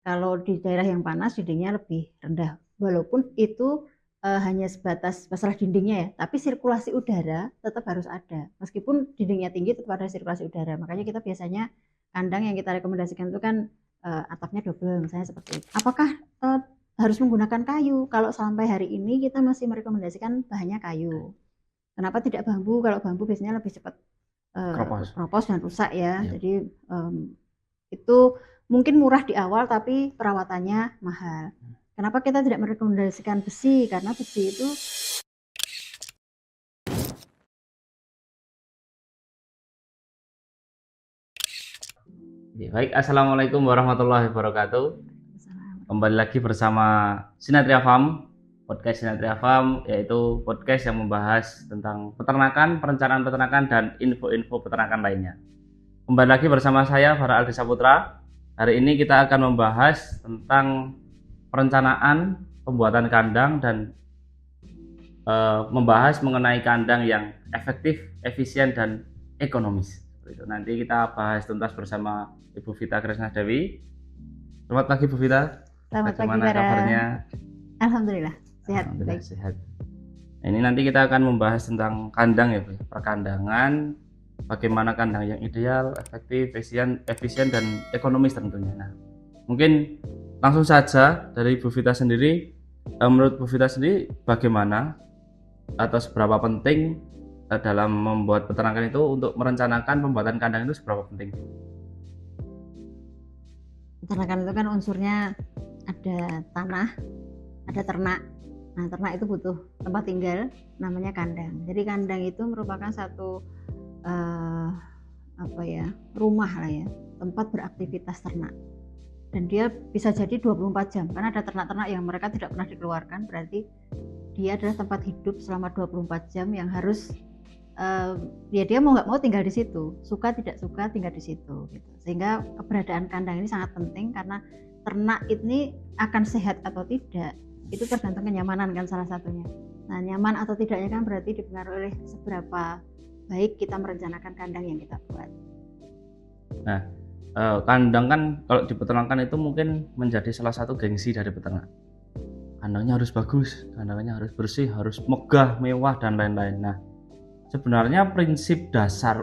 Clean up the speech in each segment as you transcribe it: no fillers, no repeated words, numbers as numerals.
Kalau di daerah yang panas dindingnya lebih rendah. Walaupun itu hanya sebatas masalah dindingnya ya, tapi sirkulasi udara tetap harus ada. Meskipun dindingnya tinggi tetap ada sirkulasi udara. Makanya kita biasanya kandang yang kita rekomendasikan itu kan atapnya double misalnya seperti itu. Apakah harus menggunakan kayu? Kalau sampai hari ini kita masih merekomendasikan bahannya kayu. Kenapa tidak bambu? Kalau bambu biasanya lebih cepat kropos dan rusak ya. Jadi itu mungkin murah di awal tapi perawatannya mahal. Kenapa kita tidak merekomendasikan besi? Karena besi itu Baik, Assalamualaikum warahmatullahi wabarakatuh. Kembali lagi bersama Sinatria Farm, podcast Sinatria Farm, yaitu podcast yang membahas tentang peternakan, perencanaan peternakan, dan info-info peternakan lainnya. Kembali lagi bersama saya, Farah Aldi Saputra. Hari ini kita akan membahas tentang perencanaan, pembuatan kandang, dan membahas mengenai kandang yang efektif, efisien, dan ekonomis. Nanti kita bahas tuntas bersama Ibu Vita Kresna Dewi. Selamat pagi Bu Vita. Selamat Bagaimana pagi, kabarnya? Alhamdulillah sehat. Alhamdulillah sehat. Nah, ini nanti kita akan membahas tentang kandang ya Bu, perkandangan, bagaimana kandang yang ideal, efektif, efisien dan ekonomis tentunya. Nah, mungkin langsung saja dari Bu Vita sendiri, menurut Bu Vita sendiri bagaimana atau seberapa penting dalam membuat peternakan itu untuk merencanakan pembuatan kandang itu seberapa penting? Peternakan itu kan unsurnya ada tanah, ada ternak. Nah, ternak itu butuh tempat tinggal, namanya kandang. Jadi kandang itu merupakan satu rumah lah ya, tempat beraktivitas ternak. Dan dia bisa jadi 24 jam, karena ada ternak-ternak yang mereka tidak pernah dikeluarkan, berarti dia adalah tempat hidup selama 24 jam yang harus dia mau nggak mau tinggal di situ, suka tidak suka tinggal di situ gitu. Sehingga keberadaan kandang ini sangat penting, karena ternak ini akan sehat atau tidak itu tergantung kenyamanan kan salah satunya. Nah, nyaman atau tidaknya kan berarti dipengaruhi oleh seberapa baik kita merencanakan kandang yang kita buat. Nah, kandang kan kalau di peternakan itu mungkin menjadi salah satu gengsi dari peternak. Kandangnya harus bagus, kandangnya harus bersih, harus megah, mewah, dan lain-lain. Nah, sebenarnya prinsip dasar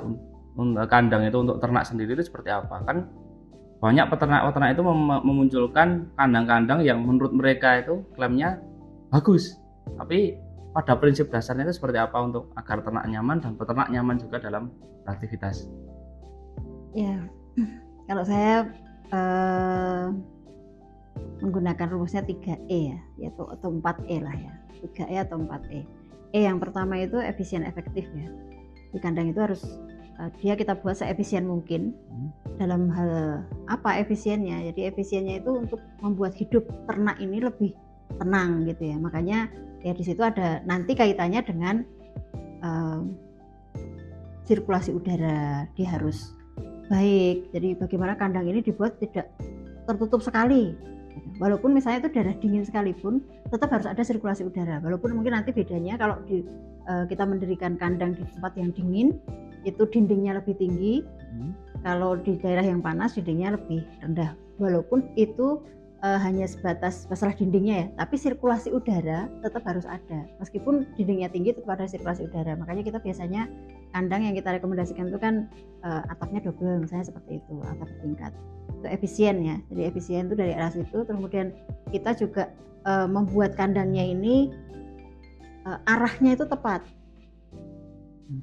kandang itu untuk ternak sendiri itu seperti apa? Kan banyak peternak-peternak itu memunculkan kandang-kandang yang menurut mereka itu klaimnya bagus, tapi pada prinsip dasarnya itu seperti apa untuk agar ternak nyaman dan peternak nyaman juga dalam beraktivitas? Ya, kalau saya menggunakan rumusnya 3E ya, yaitu atau 4E lah ya, 3E atau 4E. Yang pertama itu efisien efektif ya. Di kandang itu harus kita buat seefisien mungkin. Dalam hal apa efisiennya? Jadi efisiennya itu untuk membuat hidup ternak ini lebih tenang gitu ya. Makanya ya di situ ada nanti kaitannya dengan sirkulasi udara, dia harus baik. Jadi bagaimana kandang ini dibuat tidak tertutup sekali. Walaupun misalnya itu daerah dingin sekalipun, tetap harus ada sirkulasi udara. Walaupun mungkin nanti bedanya kalau kita mendirikan kandang di tempat yang dingin, itu dindingnya lebih tinggi. Kalau di daerah yang panas, dindingnya lebih rendah. Walaupun itu hanya sebatas masalah dindingnya ya, tapi sirkulasi udara tetap harus ada. Meskipun dindingnya tinggi, tetap ada sirkulasi udara. Makanya kita biasanya kandang yang kita rekomendasikan itu kan atapnya double, misalnya seperti itu, atap tingkat. Itu efisien ya. Jadi efisien itu dari arah situ. Kemudian kita juga membuat kandangnya ini arahnya itu tepat.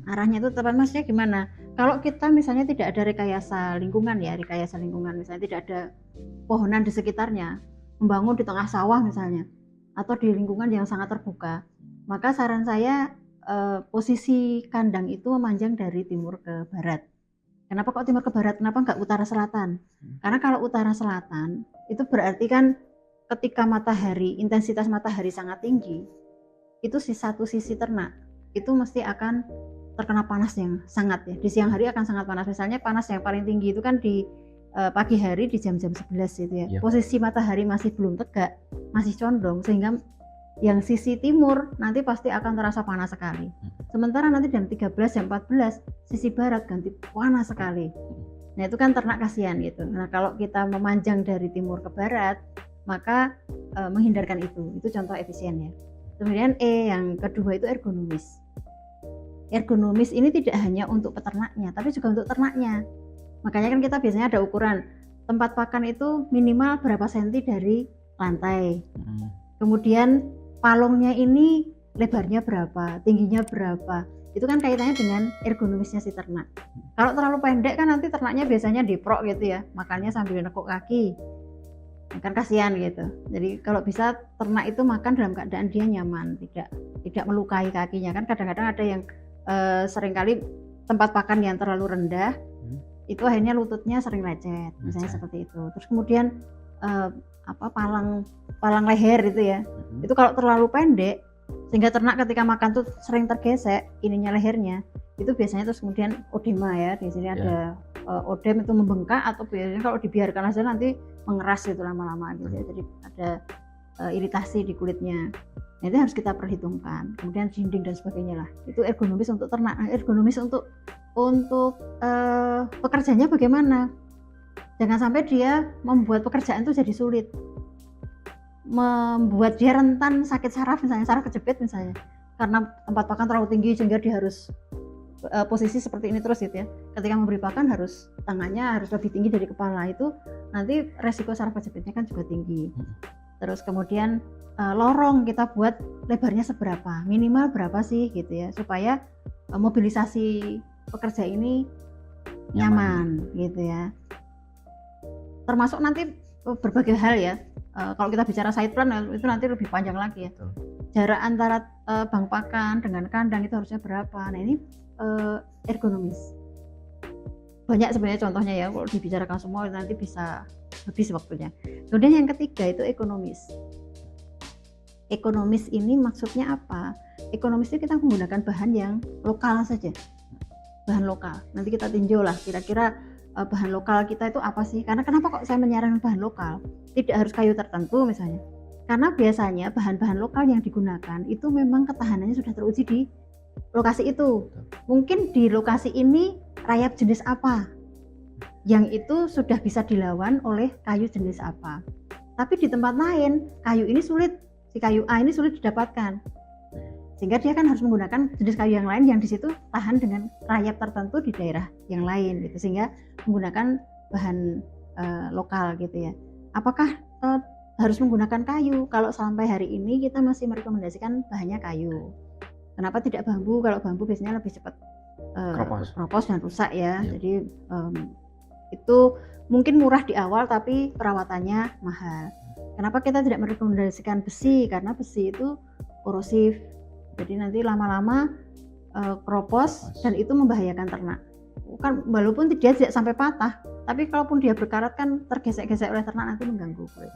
Arahnya itu tepat, maksudnya gimana? Kalau kita misalnya tidak ada rekayasa lingkungan ya, misalnya tidak ada pohonan di sekitarnya, membangun di tengah sawah misalnya, atau di lingkungan yang sangat terbuka, maka saran saya posisi kandang itu memanjang dari timur ke barat. Kenapa kok timur ke barat? Kenapa nggak utara selatan? Karena kalau utara selatan itu berarti kan ketika intensitas matahari sangat tinggi, itu satu sisi ternak itu mesti akan terkena panas yang sangat ya. Di siang hari akan sangat panas. Misalnya panas yang paling tinggi itu kan di pagi hari di jam-jam 11 gitu ya. Posisi matahari masih belum tegak, masih condong, sehingga yang sisi timur nanti pasti akan terasa panas sekali. Sementara nanti jam 13, jam 14 sisi barat ganti panas sekali. Nah itu kan ternak kasihan gitu. Nah kalau kita memanjang dari timur ke barat, maka menghindarkan itu contoh efisien ya. Kemudian yang kedua itu ergonomis. Ergonomis ini tidak hanya untuk peternaknya, tapi juga untuk ternaknya. Makanya kan kita biasanya ada ukuran tempat pakan itu minimal berapa senti dari lantai. Kemudian palungnya ini lebarnya berapa, tingginya berapa. Itu kan kaitannya dengan ergonomisnya si ternak. Kalau terlalu pendek kan nanti ternaknya biasanya diprok gitu ya, makannya sambil nekuk kaki. Kan kasihan gitu. Jadi kalau bisa ternak itu makan dalam keadaan dia nyaman, tidak melukai kakinya. Kan kadang-kadang ada yang seringkali tempat pakan yang terlalu rendah, itu akhirnya lututnya sering lecet, misalnya seperti itu. Terus kemudian palang leher itu ya. Itu kalau terlalu pendek sehingga ternak ketika makan tuh sering tergesek ininya lehernya, itu biasanya terus kemudian odema ya. Di sini ada odem itu membengkak, atau biasanya kalau dibiarkan aja nanti mengeras gitu lama-lama gitu ya. Jadi ada iritasi di kulitnya. Nah, itu harus kita perhitungkan. Kemudian dinding dan sebagainya lah. Itu ergonomis untuk ternak. Ergonomis untuk pekerjaannya bagaimana? Jangan sampai dia membuat pekerjaan itu jadi sulit, membuat dia rentan sakit saraf, misalnya saraf kejepit misalnya, karena tempat pakan terlalu tinggi sehingga dia harus posisi seperti ini terus gitu ya. Ketika memberi pakan harus tangannya harus lebih tinggi dari kepala, itu nanti resiko saraf kejepitnya kan juga tinggi. Terus kemudian lorong kita buat lebarnya seberapa, minimal berapa sih gitu ya, supaya mobilisasi pekerja ini nyaman gitu ya. Termasuk nanti berbagai hal ya. Kalau kita bicara side plan itu nanti lebih panjang lagi ya. Jarak antara bank pakan dengan kandang itu harusnya berapa. Nah ini ergonomis. Banyak sebenarnya contohnya ya, kalau dibicarakan semua nanti bisa habis waktunya. Kemudian yang ketiga itu ekonomis. Ekonomis ini maksudnya apa? Ekonomis itu kita menggunakan bahan yang lokal saja. Bahan lokal. Nanti kita tinjau lah kira-kira bahan lokal kita itu apa sih? Karena kenapa kok saya menyarankan bahan lokal? Tidak harus kayu tertentu misalnya. Karena biasanya bahan-bahan lokal yang digunakan itu memang ketahanannya sudah teruji di lokasi itu. Mungkin di lokasi ini rayap jenis apa yang itu sudah bisa dilawan oleh kayu jenis apa. Tapi di tempat lain kayu ini sulit, si kayu A ini sulit didapatkan. Sehingga dia kan harus menggunakan jenis kayu yang lain yang di situ tahan dengan rayap tertentu di daerah yang lain gitu, sehingga menggunakan bahan lokal gitu ya. Apakah harus menggunakan kayu? Kalau sampai hari ini kita masih merekomendasikan bahannya kayu. Kenapa tidak bambu? Kalau bambu biasanya lebih cepat keropos dan rusak ya. Jadi itu mungkin murah di awal tapi perawatannya mahal. Kenapa kita tidak merekomendasikan besi? Karena besi itu korosif. Jadi nanti lama-lama keropos dan itu membahayakan ternak. Kan walaupun dia tidak sampai patah, tapi kalaupun dia berkarat kan tergesek-gesek oleh ternak, nanti mengganggu kulit.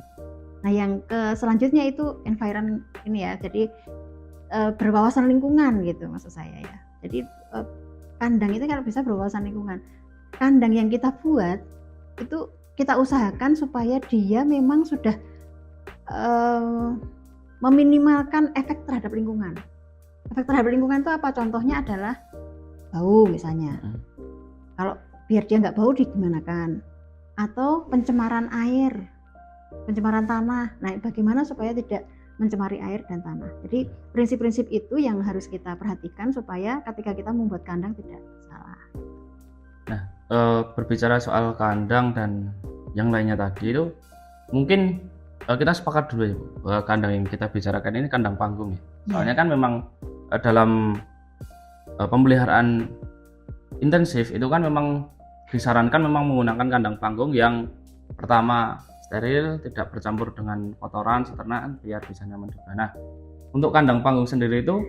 Nah yang selanjutnya itu environment ini ya, jadi berwawasan lingkungan gitu maksud saya ya. Jadi kandang itu kalau bisa berwawasan lingkungan. Kandang yang kita buat itu kita usahakan supaya dia memang sudah meminimalkan efek terhadap lingkungan. Efek terhadap lingkungan itu apa? Contohnya adalah bau misalnya. Kalau biar dia nggak bau digimanakan? Atau pencemaran air, pencemaran tanah. Nah, bagaimana supaya tidak mencemari air dan tanah? Jadi prinsip-prinsip itu yang harus kita perhatikan supaya ketika kita membuat kandang tidak salah. Nah, berbicara soal kandang dan yang lainnya tadi itu, mungkin kita sepakat dulu ya bahwa kandang yang kita bicarakan ini kandang panggung ya. Soalnya kan memang dalam pemeliharaan intensif itu kan memang disarankan memang menggunakan kandang panggung yang pertama steril, tidak bercampur dengan kotoran ternak biar bisa nyaman juga. Nah, untuk kandang panggung sendiri itu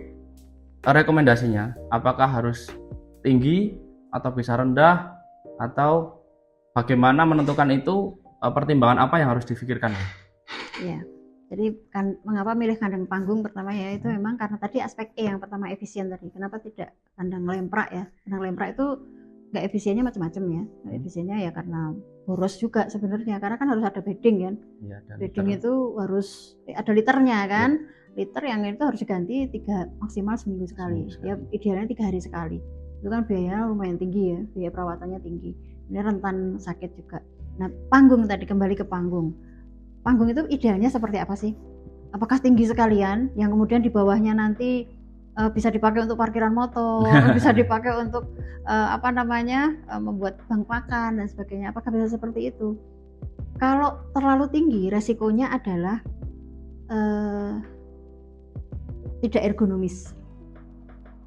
rekomendasinya apakah harus tinggi atau bisa rendah, atau bagaimana menentukan itu, pertimbangan apa yang harus difikirkan? Ya. Jadi mengapa milih kandang panggung pertama ya, itu memang karena tadi aspek yang pertama efisien tadi. Kenapa tidak kandang lemprak ya? Kandang lemprak itu nggak efisiennya macam-macam ya. Efisiennya ya karena boros juga sebenarnya, karena kan harus ada bedding kan. Ya, bedding itu harus ada liternya kan. Ya. Liter yang itu harus diganti maksimal seminggu sekali. Ya idealnya 3 hari sekali. Itu kan biaya lumayan tinggi ya, biaya perawatannya tinggi. ini rentan sakit juga. Nah, panggung tadi, kembali ke panggung. Panggung itu idealnya seperti apa sih? Apakah tinggi sekalian yang kemudian di bawahnya nanti bisa dipakai untuk parkiran motor, bisa dipakai untuk membuat bank pakan dan sebagainya. Apakah bisa seperti itu? Kalau terlalu tinggi, resikonya adalah tidak ergonomis.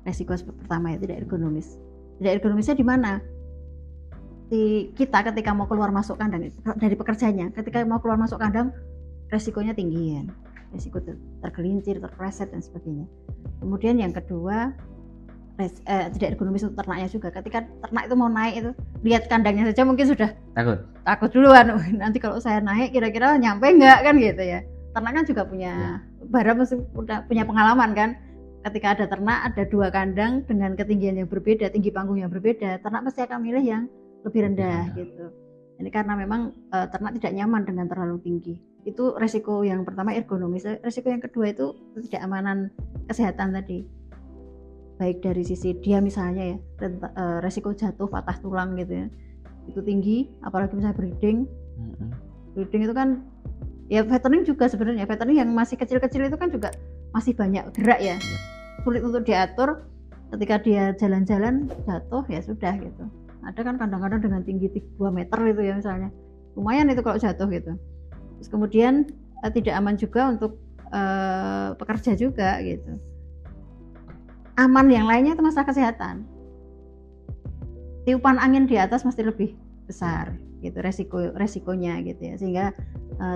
Resiko pertama ya, tidak ergonomis. Tidak ergonomisnya di mana? Kita ketika mau keluar masuk kandang, dari pekerjanya, ketika mau keluar masuk kandang, resikonya tinggi ya. Resiko tergelincir, terpleset dan sebagainya. Kemudian yang kedua, tidak ergonomis untuk ternaknya juga. Ketika ternak itu mau naik itu, lihat kandangnya saja mungkin sudah takut duluan. Nanti kalau saya naik kira-kira nyampe enggak kan gitu ya. Ternak kan juga punya barang, mesti punya pengalaman kan. Ketika ada ternak, ada 2 kandang dengan ketinggian yang berbeda, tinggi panggung yang berbeda, ternak pasti akan milih yang lebih rendah gitu. Ini karena memang ternak tidak nyaman dengan terlalu tinggi. Itu resiko yang pertama, ergonomis. Resiko yang kedua itu ketidakamanan kesehatan tadi. Baik dari sisi dia misalnya ya, resiko jatuh, patah tulang gitu ya. Itu tinggi, apalagi misalnya breeding. Breeding itu kan ya, fattening juga sebenarnya. Fattening yang masih kecil-kecil itu kan juga masih banyak gerak ya. Sulit untuk diatur. Ketika dia jalan-jalan jatuh ya sudah gitu. Ada kan kadang-kadang dengan tinggi 2 meter itu ya misalnya, lumayan itu kalau jatuh gitu. Terus kemudian tidak aman juga untuk pekerja juga gitu. Aman yang lainnya itu masalah kesehatan. Tiupan angin di atas mesti lebih besar gitu resikonya gitu ya, sehingga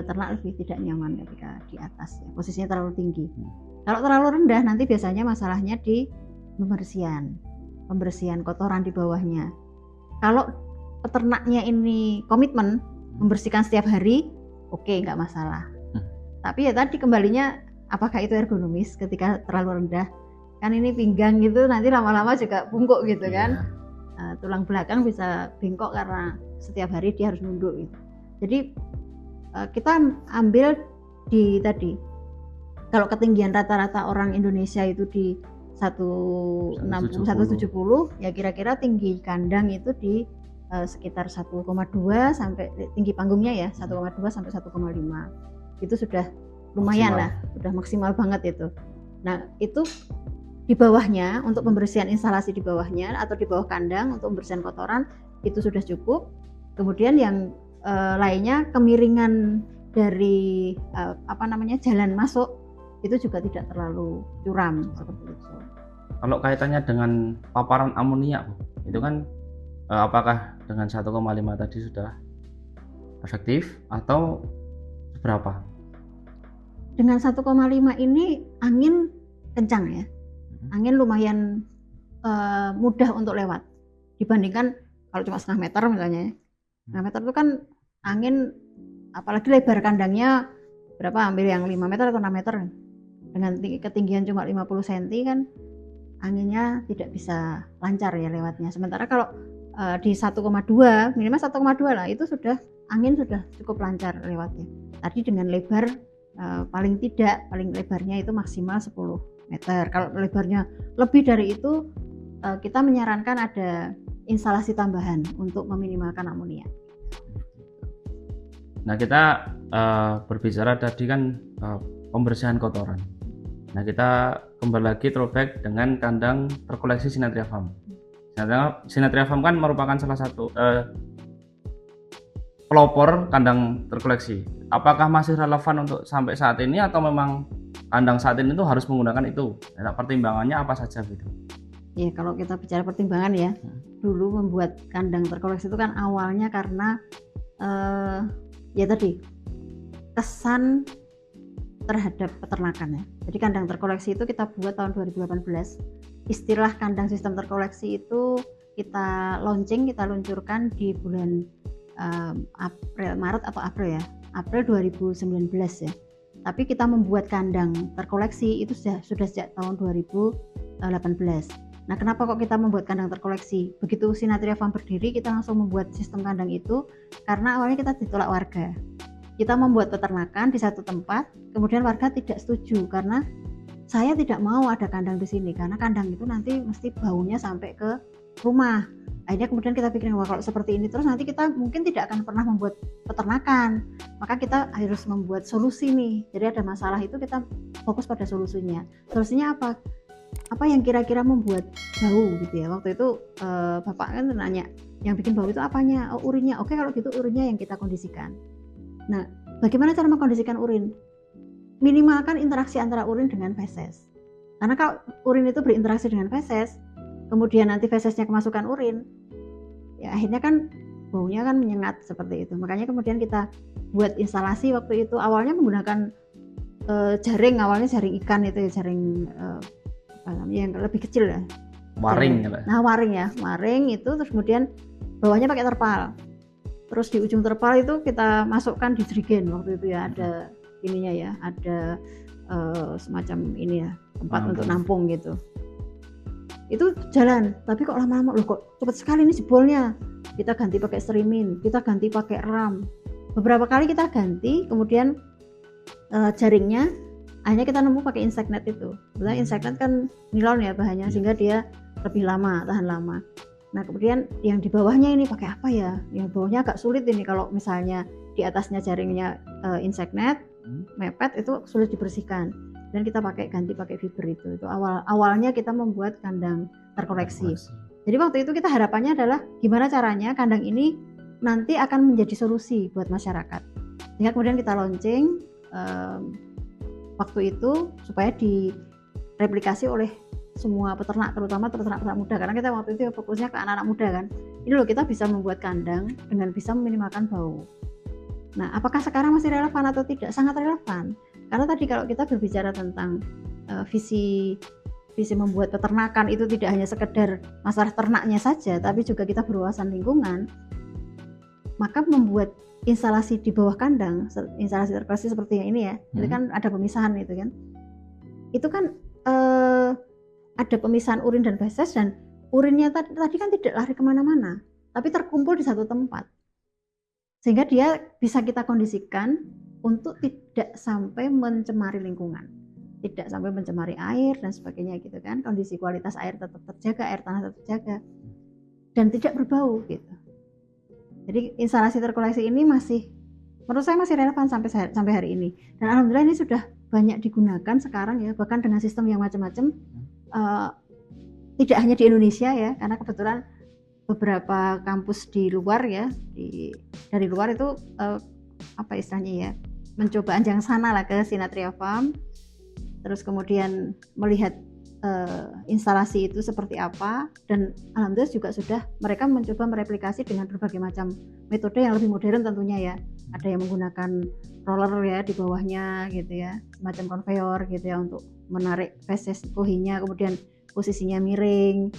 ternak lebih tidak nyaman ketika di atas ya, posisinya terlalu tinggi. Kalau terlalu rendah nanti biasanya masalahnya di pembersihan kotoran di bawahnya. Kalau peternaknya ini komitmen membersihkan setiap hari, oke, nggak masalah. Tapi ya tadi kembalinya, apakah itu ergonomis ketika terlalu rendah? Kan ini pinggang gitu, nanti lama-lama juga bungkuk gitu kan. Tulang belakang bisa bengkok karena setiap hari dia harus nunduk gitu. Jadi kita ambil di tadi, kalau ketinggian rata-rata orang Indonesia itu di 160, 170, ya kira-kira tinggi kandang itu di sekitar 1,2 sampai tinggi panggungnya ya 1,2 sampai 1,5. Itu sudah lumayan lah, sudah maksimal banget itu. Nah, itu di bawahnya untuk pembersihan instalasi di bawahnya atau di bawah kandang untuk pembersihan kotoran itu sudah cukup. Kemudian yang lainnya, kemiringan dari jalan masuk itu juga tidak terlalu curam seperti itu. Kalau kaitannya dengan paparan amonia, itu kan apakah dengan 1,5 tadi sudah efektif atau berapa? Dengan 1,5 ini angin kencang ya. Angin lumayan mudah untuk lewat dibandingkan kalau cuma setengah meter misalnya. Setengah meter itu kan angin, apalagi lebar kandangnya berapa, ambil yang 5 meter atau 6 meter dengan ketinggian cuma 50 cm kan anginnya tidak bisa lancar ya lewatnya. Sementara kalau di 1,2 minimal 1,2 lah itu sudah angin sudah cukup lancar lewatnya. Tadi dengan lebar paling lebarnya itu maksimal 10 meter. Kalau lebarnya lebih dari itu kita menyarankan ada instalasi tambahan untuk meminimalkan amonia. Nah, kita berbicara tadi kan pembersihan kotoran. Nah, kita kembali lagi throwback dengan kandang terkoleksi Sinatria Farm. Sinatria Farm kan merupakan salah satu pelopor kandang terkoleksi. Apakah masih relevan untuk sampai saat ini atau memang kandang saat ini itu harus menggunakan itu? Nah, pertimbangannya apa saja gitu? Ya, kalau kita bicara pertimbangan ya, dulu membuat kandang terkoleksi itu kan awalnya karena ya tadi kesan terhadap peternakan ya. Jadi kandang terkoleksi itu kita buat tahun 2018. Istilah kandang sistem terkoleksi itu kita luncurkan di bulan Maret atau April ya. April 2019 ya. Tapi kita membuat kandang terkoleksi itu sudah sejak tahun 2018. Nah, kenapa kok kita membuat kandang terkoleksi? Begitu Sinatria Farm berdiri, kita langsung membuat sistem kandang itu karena awalnya kita ditolak warga. Kita membuat peternakan di satu tempat, kemudian warga tidak setuju karena saya tidak mau ada kandang di sini karena kandang itu nanti mesti baunya sampai ke rumah. Akhirnya kemudian kita pikirin, wah kalau seperti ini terus nanti kita mungkin tidak akan pernah membuat peternakan, maka kita harus membuat solusi nih. Jadi ada masalah itu kita fokus pada solusinya. Solusinya apa yang kira-kira membuat bau gitu ya. Waktu itu bapak kan nanya, yang bikin bau itu apanya? Oh, urinnya. Oke, kalau gitu urinnya yang kita kondisikan. Nah, bagaimana cara mengkondisikan urin? Minimalkan interaksi antara urin dengan feses. Karena kalau urin itu berinteraksi dengan feses, kemudian nanti fesesnya kemasukan urin, ya akhirnya kan baunya kan menyengat seperti itu. Makanya kemudian kita buat instalasi waktu itu, awalnya menggunakan jaring, awalnya jaring ikan itu ya, jaring apa namanya yang lebih kecil ya, waring ya. Nah waring itu, terus kemudian bawahnya pakai terpal, terus di ujung terpal itu kita masukkan didrigen. Waktu itu ya ada ininya ya, ada semacam ini ya, tempat untuk nampung gitu. Itu jalan, tapi kok lama-lama loh kok cepet sekali nih jebolnya. Kita ganti pakai Sterimin, kita ganti pakai ram. Beberapa kali kita ganti, kemudian jaringnya akhirnya kita nemu pakai insect net itu. Sebenarnya insect net kan nilon ya bahannya, sehingga dia lebih lama, tahan lama. Nah kemudian yang di bawahnya ini pakai apa ya? Yang bawahnya agak sulit ini, kalau misalnya di atasnya jaringnya insect net, mepet itu sulit dibersihkan. Dan kita ganti pakai fiber itu awalnya kita membuat kandang terkoleksi. Jadi waktu itu kita harapannya adalah gimana caranya kandang ini nanti akan menjadi solusi buat masyarakat, sehingga kemudian kita launching waktu itu supaya direplikasi oleh semua peternak, terutama peternak muda, karena kita waktu itu fokusnya ke anak-anak muda kan. Ini loh kita bisa membuat kandang dengan bisa meminimalkan bau. Nah apakah sekarang masih relevan atau tidak? Sangat relevan. Karena tadi kalau kita berbicara tentang visi membuat peternakan itu tidak hanya sekedar masalah ternaknya saja, tapi juga kita berwawasan lingkungan, maka membuat instalasi di bawah kandang, instalasi terkoleksi seperti yang ini ya, itu kan ada pemisahan itu kan. Itu kan ada pemisahan urin dan feses, dan urinnya tadi kan tidak lari kemana-mana, tapi terkumpul di satu tempat. Sehingga dia bisa kita kondisikan untuk tidak sampai mencemari lingkungan, tidak sampai mencemari air dan sebagainya gitu kan. Kondisi kualitas air tetap terjaga, air tanah tetap terjaga, dan tidak berbau gitu. Jadi instalasi terkoleksi ini menurut saya masih relevan sampai hari ini. Dan alhamdulillah ini sudah banyak digunakan sekarang ya, bahkan dengan sistem yang macam-macam. Tidak hanya di Indonesia ya, karena kebetulan beberapa kampus di luar ya, dari luar itu apa istilahnya ya, mencoba anjang sana lah ke Sinatria Farm, terus kemudian melihat instalasi itu seperti apa, dan alhamdulillah juga sudah mereka mencoba mereplikasi dengan berbagai macam metode yang lebih modern tentunya ya. Ada yang menggunakan roller ya di bawahnya gitu ya, semacam konveyor gitu ya untuk menarik feses kohinya, kemudian posisinya miring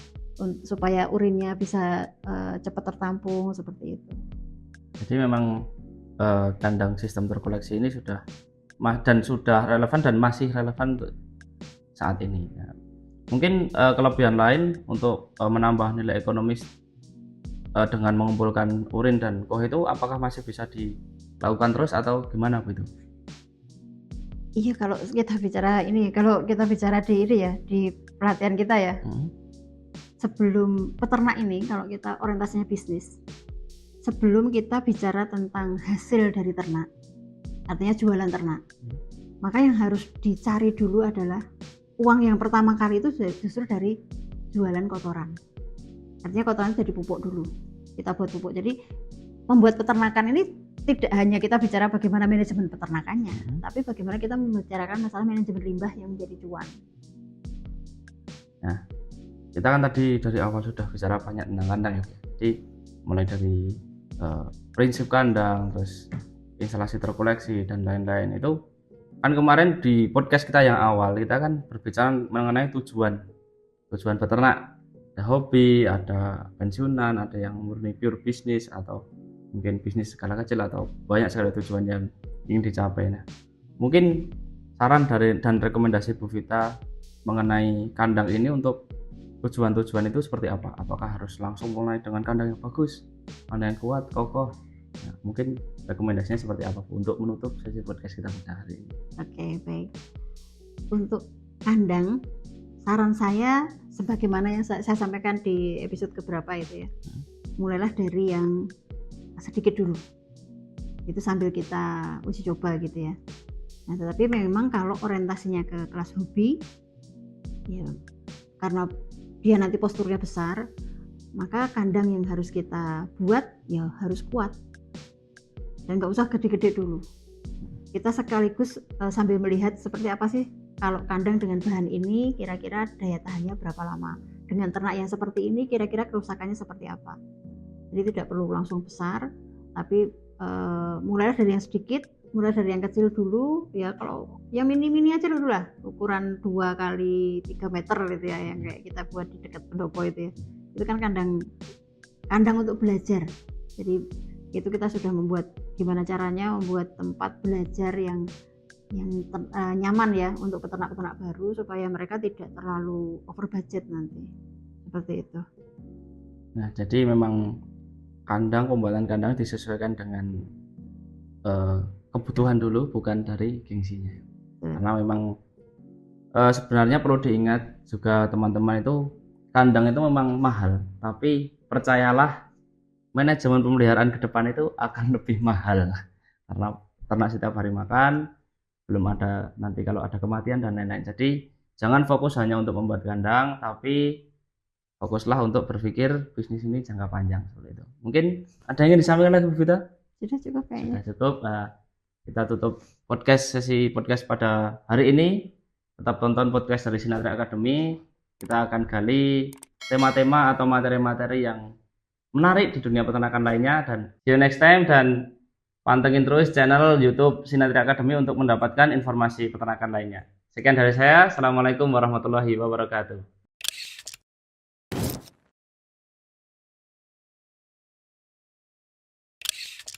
supaya urinnya bisa cepat tertampung seperti itu. Jadi memang kandang sistem terkoleksi ini sudah relevan dan masih relevan untuk saat ini ya. Mungkin kelebihan lain untuk menambah nilai ekonomis dengan mengumpulkan urin dan koh itu apakah masih bisa dilakukan terus atau gimana Bu itu? Iya, kalau kita bicara di ini ya, di pelatihan kita ya, sebelum peternak ini, kalau kita orientasinya bisnis, sebelum kita bicara tentang hasil dari ternak, artinya jualan ternak, maka yang harus dicari dulu adalah uang yang pertama kali itu justru dari jualan kotoran. Artinya kotoran jadi pupuk dulu, kita buat pupuk. Jadi membuat peternakan ini tidak hanya kita bicara bagaimana manajemen peternakannya, tapi bagaimana kita membicarakan masalah manajemen limbah yang menjadi cuan. Nah, kita kan tadi dari awal sudah bicara banyak tentang kandang ya. Jadi mulai dari prinsip kandang, terus instalasi terkoleksi dan lain-lain itu kan kemarin di podcast kita yang awal kita kan berbicara mengenai tujuan peternak. Ada hobi, ada pensiunan, ada yang murni pure bisnis atau mungkin bisnis skala kecil, atau banyak sekali tujuan yang ingin dicapai. Nah, mungkin saran dan rekomendasi Bu Vita mengenai kandang ini untuk tujuan-tujuan itu seperti apa? Apakah harus langsung mulai dengan kandang yang bagus, kandang yang kuat, kokoh? Nah, mungkin rekomendasinya seperti apa Bu untuk menutup sesi podcast kita pada hari ini? Oke, baik. Untuk kandang, saran saya sebagaimana yang saya sampaikan di episode keberapa itu ya, mulailah dari yang sedikit dulu, itu sambil kita uji coba gitu ya. Nah tetapi memang kalau orientasinya ke kelas hobi ya, karena dia nanti posturnya besar, maka kandang yang harus kita buat ya harus kuat dan nggak usah gede-gede dulu. Kita sekaligus sambil melihat seperti apa sih kalau kandang dengan bahan ini kira-kira daya tahannya berapa lama, dengan ternak yang seperti ini kira-kira kerusakannya seperti apa. Jadi tidak perlu langsung besar, tapi mulai dari yang sedikit, mulai dari yang kecil dulu ya. Kalau yang mini-mini aja dulu lah, ukuran 2 kali 3 meter gitu ya, yang kayak kita buat di dekat pendopo itu ya. Itu kan kandang untuk belajar. Jadi itu kita sudah membuat gimana caranya membuat tempat belajar yang nyaman ya untuk peternak-peternak baru, supaya mereka tidak terlalu over budget nanti, seperti itu. Nah jadi memang pembuatan kandang disesuaikan dengan kebutuhan dulu, bukan dari gengsinya. Karena memang sebenarnya perlu diingat juga teman-teman, itu kandang itu memang mahal, tapi percayalah manajemen pemeliharaan ke depan itu akan lebih mahal, karena ternak setiap hari makan, belum ada nanti kalau ada kematian dan lain-lain. Jadi jangan fokus hanya untuk membuat kandang, tapi fokuslah untuk berpikir bisnis ini jangka panjang, seperti itu. Mungkin ada yang ingin disampaikan lagi Bu Vita? Sudah cukup kayaknya. Sudah cukup. Nah, kita tutup sesi podcast pada hari ini. Tetap tonton podcast dari Sinatria Academy. Kita akan gali tema-tema atau materi-materi yang menarik di dunia peternakan lainnya, dan see you next time, dan pantengin terus channel YouTube Sinatria Academy untuk mendapatkan informasi peternakan lainnya. Sekian dari saya. Assalamualaikum warahmatullahi wabarakatuh.